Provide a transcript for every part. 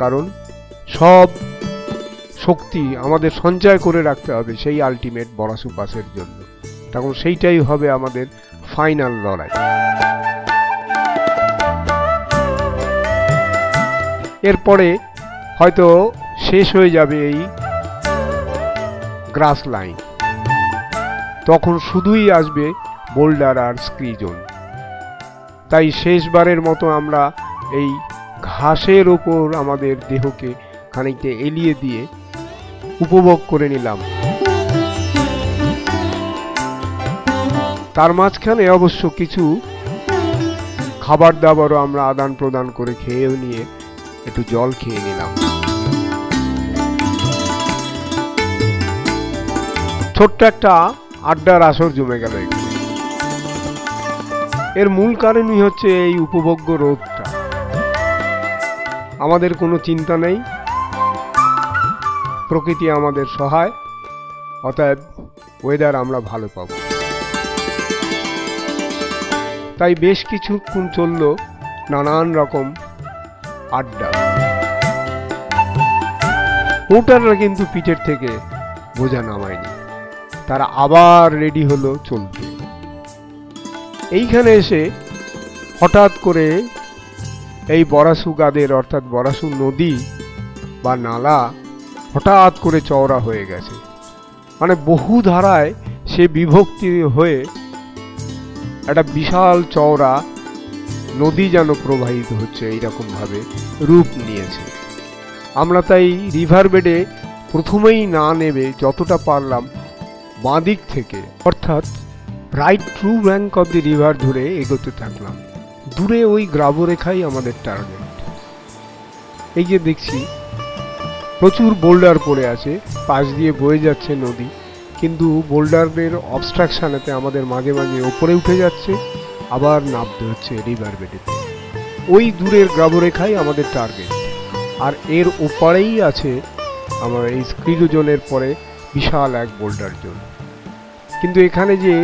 কারণ সব শক্তি আমাদের সঞ্চয় করে রাখতে হবে সেই আলটিমেট বরাসু পাসের জন্য। তখন সেইটাই হবে আমাদের ফাইনাল লড়াই। এরপরে হয়তো শেষ হয়ে যাবে এই গ্রাস লাইন, তখন শুধুই আসবে বোল্ডার আর স্ক্রি জোন। তাই শেষবারের মতো আমরা এই ঘাসের ওপর আমাদের দেহকে খানিকটা এলিয়ে দিয়ে উপভোগ করে নিলাম। তার মাঝখানে অবশ্য কিছু খাবার দাবারও আমরা আদান প্রদান করে খেয়েও নিয়ে একটু জল খেয়ে নিলাম। ছোট্ট একটা আড্ডার আসর জমে গেল এখানে। এর মূল কারণই হচ্ছে এই উপভোগ্য রোদটা। আমাদের কোনো চিন্তা নেই, প্রকৃতি আমাদের সহায়, অতএব ওয়েদার আমরা ভালো পাবো। তাই বেশ কিছুক্ষণ চলল নানান রকম আড্ডা। পোর্টাররা কিন্তু পিঠের থেকে বোঝা নামায়নি, তারা আবার রেডি হলো চলতে। এইখানে এসে হঠাৎ করে এই বরাসু গাদের অর্থাৎ বরাসু নদী বা নালা হঠাৎ করে চওড়া হয়ে গেছে। মানে বহু ধারায় সে বিভক্তি হয়ে একটা বিশাল চওড়া নদী যেন প্রবাহিত হচ্ছে, এইরকম ভাবে রূপ নিয়েছে। আমরা তাই রিভার বেডে প্রথমেই না নেবে যতটা পারলাম বাঁদিক থেকে অর্থাৎ right true bank of the river ধরে এগোতে থাকলাম। দূরে ওই গ্রাবরেখাই আমাদের টার্গেট। এই যে দেখছি প্রচুর বোল্ডার পড়ে আছে, পাশ দিয়ে বয়ে যাচ্ছে নদী, কিন্তু বোল্ডারের অবস্ট্রাকশনেতে আমাদের মাঝে মাঝে ওপরে উঠে যাচ্ছে, আবার নামতে হচ্ছে রিভার বেডেতে। ওই দূরের গ্রাবরেখাই আমাদের টার্গেট। আর এর ওপারেই আছে আমার এই স্ক্রিডো জোনের পরে বিশাল এক বোল্ডার জোন। কিন্তু এখানে যে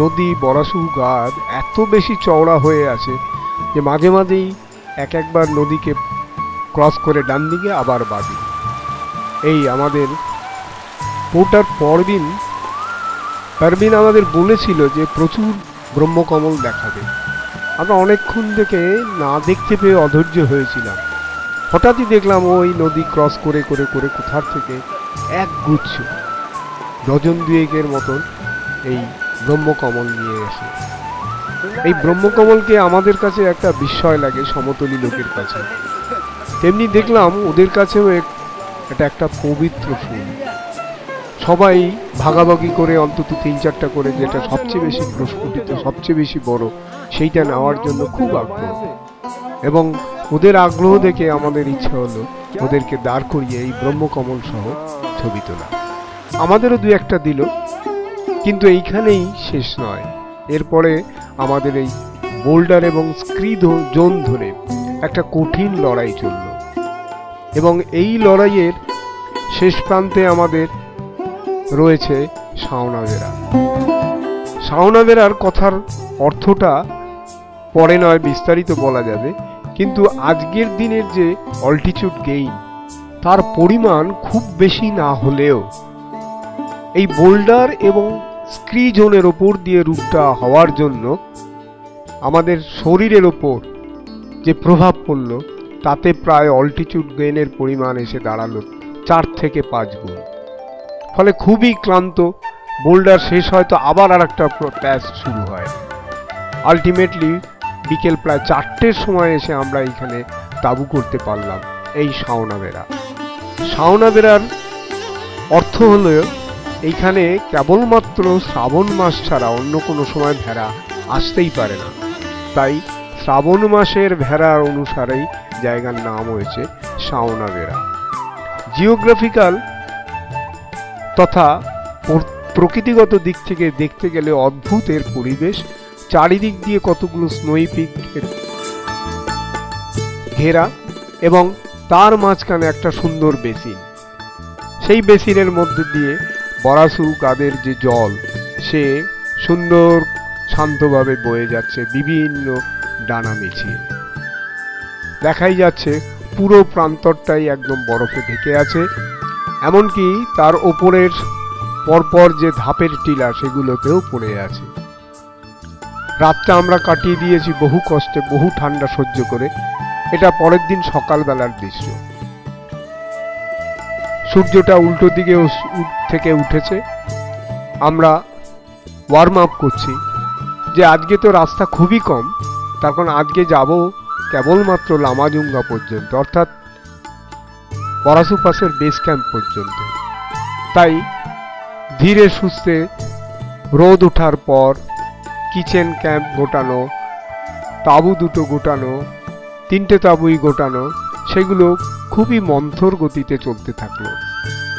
নদী বরাসু গাদ এত বেশি চওড়া হয়ে আছে যে মাঝে মাঝেই একবার নদীকে ক্রস করে ডান দিকে আবার বাঁদিকে। এই আমাদের পোর্টার পারবিন আমাদের বলেছিল যে প্রচুর ব্রহ্মকমল দেখাবে। আমরা অনেকক্ষণ থেকে না দেখতে পেয়ে অধৈর্য হয়েছিলাম। হঠাৎই দেখলাম ওই নদী ক্রস করে করে করে কোথার থেকে এক গুচ্ছ ডজন দুয়েকের মতন এই ব্রহ্মকমল নিয়ে আসে। এই ব্রহ্মকমলকে আমাদের কাছে একটা বিস্ময় লাগে সমতলী লোকের কাছে, তেমনি দেখলাম ওদের কাছেও এটা একটা পবিত্র ফুল। সবাই ভাগাভাগি করে অন্তত 3-4টা করে, যেটা সবচেয়ে বেশি প্রস্ফুটিত সবচেয়ে বেশি বড়, সেইটা নেওয়ার জন্য খুব আগ্রহ। এবং ওদের আগ্রহ দেখে আমাদের ইচ্ছা হলো ওদেরকে দাঁড় করিয়ে এই ব্রহ্মকমল সহ ছবি তোলা। আমাদেরও 2-1টা দিল, কিন্তু এইখানেই শেষ নয়। এরপরে আমাদের এই বোল্ডার এবং স্ক্রি জোন ধরে একটা কঠিন লড়াই চলল, এবং এই লড়াইয়ের শেষ প্রান্তে আমাদের রয়েছে সাওনাবেরা। সাওনাবেরার কথার অর্থটা পরে নয় বিস্তারিত বলা যাবে, কিন্তু আজকের দিনের যে অল্টিটিউড গেইন তার পরিমাণ খুব বেশি না হলেও এই বোল্ডার এবং স্ক্রি জোনের ওপর দিয়ে রুটটা হওয়ার জন্য আমাদের শরীরের ওপর যে প্রভাব পড়ল তাতে প্রায় অল্টিটিউড গেইনের পরিমাণ এসে দাঁড়ালো 4 থেকে 5 গুণ। ফলে খুবই ক্লান্ত। বোল্ডার শেষ হয়তো আবার আর একটা প্যাচ শুরু হয়। আলটিমেটলি বিকেল প্রায় 4টের সময় এসে আমরা এখানে তাঁবু করতে পারলাম এই সাওনাবেরার অর্থ হলো এইখানে কেবলমাত্র শ্রাবণ মাস ছাড়া অন্য কোনো সময় ভেড়া আসতেই পারে না। তাই শ্রাবণ মাসের ভেড়ার অনুসারেই জায়গার নাম হয়েছে সাওনাবেরা। জিওগ্রাফিক্যাল তথা প্রকৃতিগত দিক থেকে দেখতে গেলে অদ্ভুত এর পরিবেশ। চারিদিক দিয়ে কতগুলো স্নোই পিক ঘেরা, এবং তার মাঝখানে একটা সুন্দর বেসিন। সেই বেসিনের মধ্যে দিয়ে বরাসু গাদের যে জল সে সুন্দর শান্তভাবে বয়ে যাচ্ছে বিভিন্ন ডানা মিছিয়ে। দেখাই যাচ্ছে পুরো প্রান্তরটাই একদম বরফে ঢেকে আছে, এমনকি তার ওপরের পরপর যে ধাপের টিলা সেগুলোতেও পড়ে আছে। রাতটা আমরা কাটিয়ে দিয়েছি বহু কষ্টে, বহু ঠান্ডা সহ্য করে। এটা পরের দিন সকালবেলার দৃশ্য। সূর্যটা উল্টো দিকে থেকে উঠেছে। আমরা ওয়ার্ম আপ করছি যে আজকে তো রাস্তা খুবই কম, তার কারণ আজকে যাব কেবলমাত্র লামাজুঙ্গা পর্যন্ত, অর্থাৎ বরাসু পাসের বেস ক্যাম্প পর্যন্ত। তাই ধীরে সুস্থে রোদ ওঠার পর কিচেন ক্যাম্প গোটানো, তাঁবু দুটো গোটানো, 3টে তাঁবুই গোটানো, সেগুলো খুবই মন্থর গতিতে চলতে থাকলো।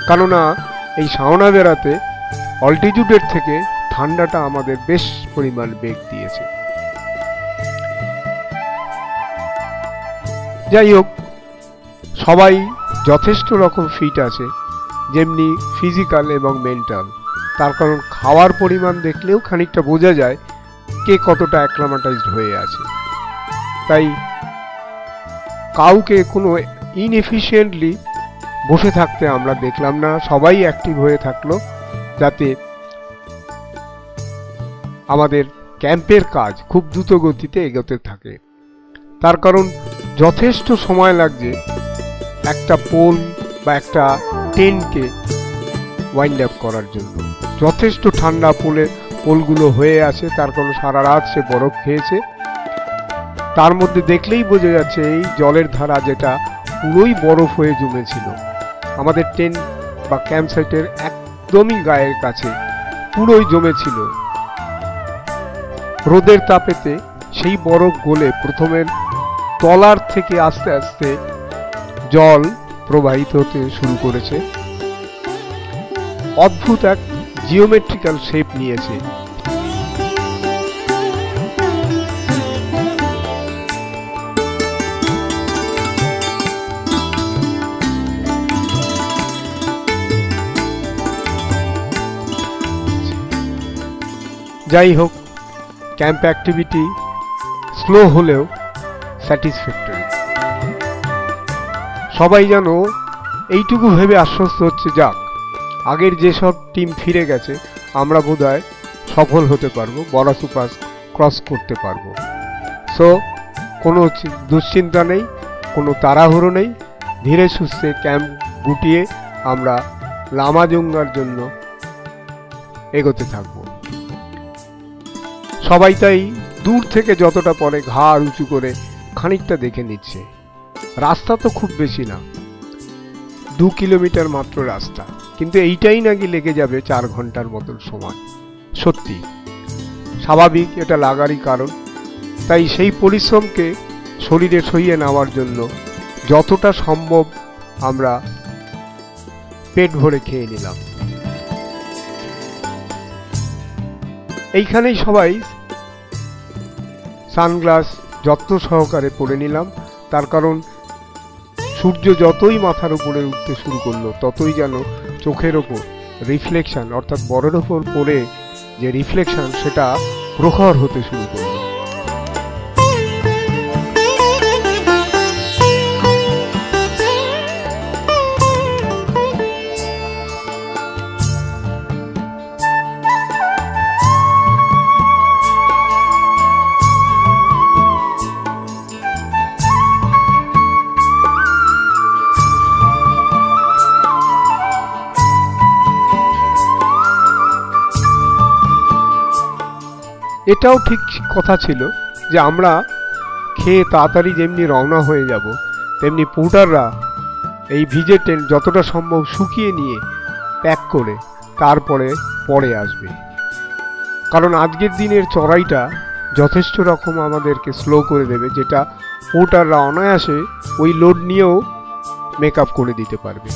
কেননা এই সাওনা বেড়াতে অল্টিটিউডের থেকে ঠান্ডাটা আমাদের বেশ পরিমাণ বেগ দিয়েছে। যাই হোক, সবাই যথেষ্ট রকম ফিট আছে, যেমনি ফিজিক্যাল এবং মেন্টাল। তার কারণ খাওয়ার পরিমাণ দেখলেও খানিকটা বোঝা যায় কে কতটা অ্যাক্লামাটাইজড হয়ে আছে। তাই কাউকে কোনো ইনএফিশিয়েন্টলি বসে থাকতে আমরা দেখলাম না, সবাই অ্যাক্টিভ হয়ে থাকলো, যাতে আমাদের ক্যাম্পের কাজ খুব দ্রুত গতিতে এগোতে থাকে। তার কারণ যথেষ্ট সময় লাগছে একটা পোল বা একটা টেন্টকে ওয়াইন্ড আপ করার জন্য। যথেষ্ট ঠান্ডা পোলগুলো হয়ে আছে, তার কারণ সারা রাত সে বরফ খেয়েছে। তার মধ্যে দেখলেই বোঝা যাচ্ছে এই জলের ধারা যেটা পুরোই বরফ হয়ে জমেছিল। আমাদের টেন্ট বা ক্যাম্প সাইটের একদমই গায়ের কাছে পুরোই জমেছিল। রোদের তাপেতে সেই বরফ গলে প্রথমে তলার থেকে আস্তে আস্তে জল প্রবাহিত হতে শুরু করেছে। অদ্ভুত এক জিওমেট্রিক্যাল শেপ নিয়েছে। যাই হোক, ক্যাম্প অ্যাক্টিভিটি স্লো হলেও স্যাটিসফ্যাক্টরি। সবাই যেন এইটুকু ভেবে আশ্বস্ত হচ্ছে, যাক আগের যেসব টিম ফিরে গেছে আমরা বোধহয় সফল হতে পারবো, বরাসু পাস ক্রস করতে পারবো। সো কোনো দুশ্চিন্তা নেই, কোনো তাড়াহুড়ো নেই, ধীরে সুস্থে ক্যাম্প গুটিয়ে আমরা লামাজুঙ্গার জন্য এগোতে থাকবো। সবাই তাই দূর থেকে যতটা পরে ঘাড় উঁচু করে খানিকটা দেখে নিচ্ছে। রাস্তা তো খুব বেশি না, 2 কিলোমিটার মাত্র রাস্তা, কিন্তু এইটাই নাকি লেগে যাবে 4 ঘন্টার মতন সময়। সত্যি স্বাভাবিক, এটা লাগারই কারণ। তাই সেই পরিশ্রমকে শরীরে সইয়ে নেওয়ার জন্য যতটা সম্ভব আমরা পেট ভরে খেয়ে নিলাম। এইখানেই সবাই সানগ্লাস যত্ন সহকারে পরে নিলাম, তার কারণ সূর্য যতই মাথার উপরে উঠতে শুরু করলো ততই যেন চোখের ওপর রিফ্লেকশন, অর্থাৎ বরের ওপর পড়ে যে রিফ্লেকশন সেটা প্রখর হতে শুরু করলো। এটাও ঠিক কথা ছিল যে আমরা খেয়ে তাড়াতাড়ি যেমনি রওনা হয়ে যাব, তেমনি পোর্টাররা এই ভিজে টেন্ট যতটা সম্ভব শুকিয়ে নিয়ে প্যাক করে তারপরে পরে আসবে। কারণ আজকের দিনের চড়াইটা যথেষ্ট রকম আমাদেরকে স্লো করে দেবে, যেটা পোর্টাররা অনায়াসে ওই লোড নিয়েও মেক আপ করে দিতে পারবে।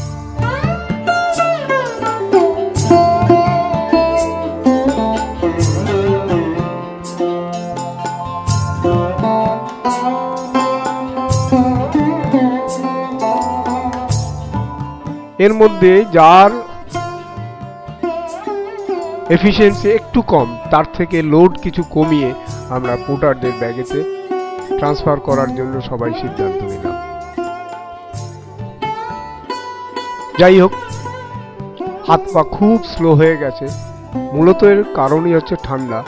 এর মধ্যে যার এফিসিয়েন্সি একটু কম, তার থেকে লোড কিছু কমিয়ে আমরা পোর্টারদের ব্যাগেতে ট্রান্সফার করার জন্য সবাই সিদ্ধান্ত নিলাম। যাই হোক, হাত পা খুব স্লো হয়ে গেছে। মূলত এর কারণই হচ্ছে ঠান্ডা।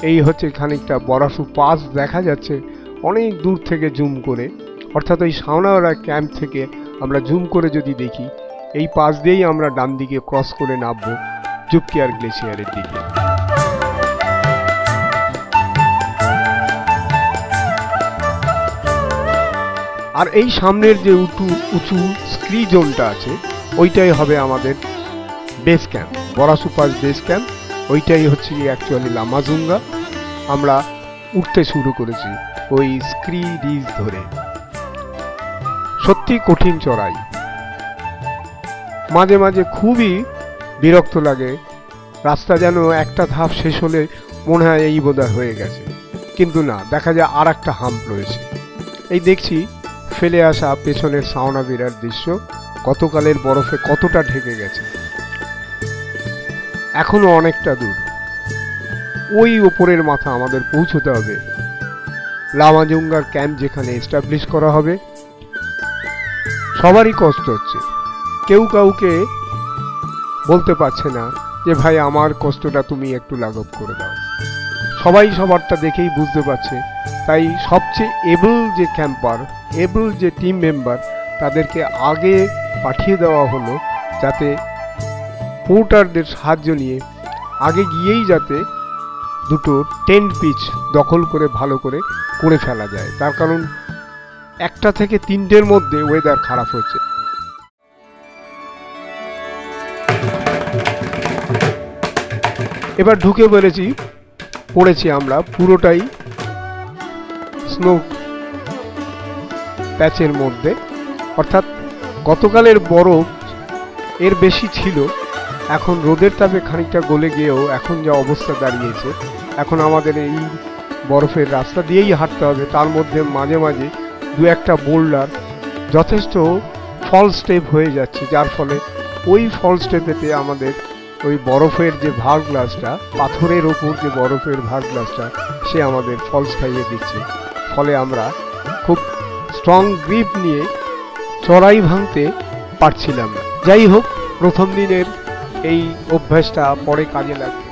এই হচ্ছে খানিকটা বরাসু পাস দেখা যাচ্ছে অনেক দূর থেকে জুম করে, অর্থাৎ ওই সাওনাওয়ালা ক্যাম্প থেকে আমরা জুম করে যদি দেখি, এই পাস দিয়েই আমরা ডান দিকে ক্রস করে নামবো জুপকিয়ার গ্লেসিয়ারের দিকে। আর এই সামনের যে উঁচু স্ক্রি জোনটা আছে, ওইটাই হবে আমাদের base camp, Borasu pass base camp. ওইটাই হচ্ছে অ্যাকচুয়ালি লামাজুঙ্গা। আমরা উঠতে শুরু করেছি ওই স্ক্রি রিজ ধরে। সত্যি কঠিন চড়াই, মাঝে মাঝে খুবই বিরক্ত লাগে। রাস্তা যেন একটা ধাপ শেষ হলে মনে হয় এই বোধহয় হয়ে গেছে, কিন্তু না, দেখা যায় আর একটা হাম্প রয়েছে। এই দেখছি ফেলে আসা পেছনের সাওনা বিরার দৃশ্য, গতকালের বরফে কতটা ঢেকে গেছে। এখনো অনেকটা দূর, ওই ওপরের মাথা আমাদের পৌঁছতে হবে, লামাজুঙ্গার ক্যাম্প যেখানে এস্টাবলিশ করা হবে। সবারই কষ্ট হচ্ছে, কেউ কাউকে বলতে পারছে না যে ভাই আমার কষ্টটা তুমি একটু লাঘব করে দাও। সবাই সবারটা দেখেই বুঝতে পারছে। তাই সবচেয়ে এবল যে ক্যাম্পার, এবল যে টিম মেম্বার, তাদেরকে আগে পাঠিয়ে দেওয়া হলো, যাতে পোর্টারদের সাহায্য নিয়ে আগে গিয়েই যাতে দুটো টেন্ট পিচ দখল করে ভালো করে ফেলা যায়। তার কারণ 1টা থেকে 3টের মধ্যে ওয়েদার খারাপ হচ্ছে। এবার ঢুকে পড়েছি আমরা পুরোটাই স্নো প্যাচের মধ্যে, অর্থাৎ গতকালের বরফ এর বেশি ছিল, এখন রোদের তাপে খানিকটা গলে গিয়েও এখন যা অবস্থা দাঁড়িয়েছে, এখন আমাদের এই বরফের রাস্তা দিয়েই হাঁটতে হবে। তার মধ্যে মাঝে মাঝে দু একটা বোল্ডার যথেষ্ট ফল স্টেপ হয়ে যাচ্ছে, যার ফলে ওই ফল স্টেপেতে আমাদের ওই বরফের যে ভার গ্লাসটা, পাথরের ওপর যে বরফের ভার গ্লাসটা, সে আমাদের ফলস খাইয়ে দিচ্ছে। ফলে আমরা খুব স্ট্রং গ্রিপ নিয়ে চড়াই ভাঙতে পারছিলাম না। যাই হোক, প্রথম দিনের এই অভ্যাসটা পরে কাজে লাগবে।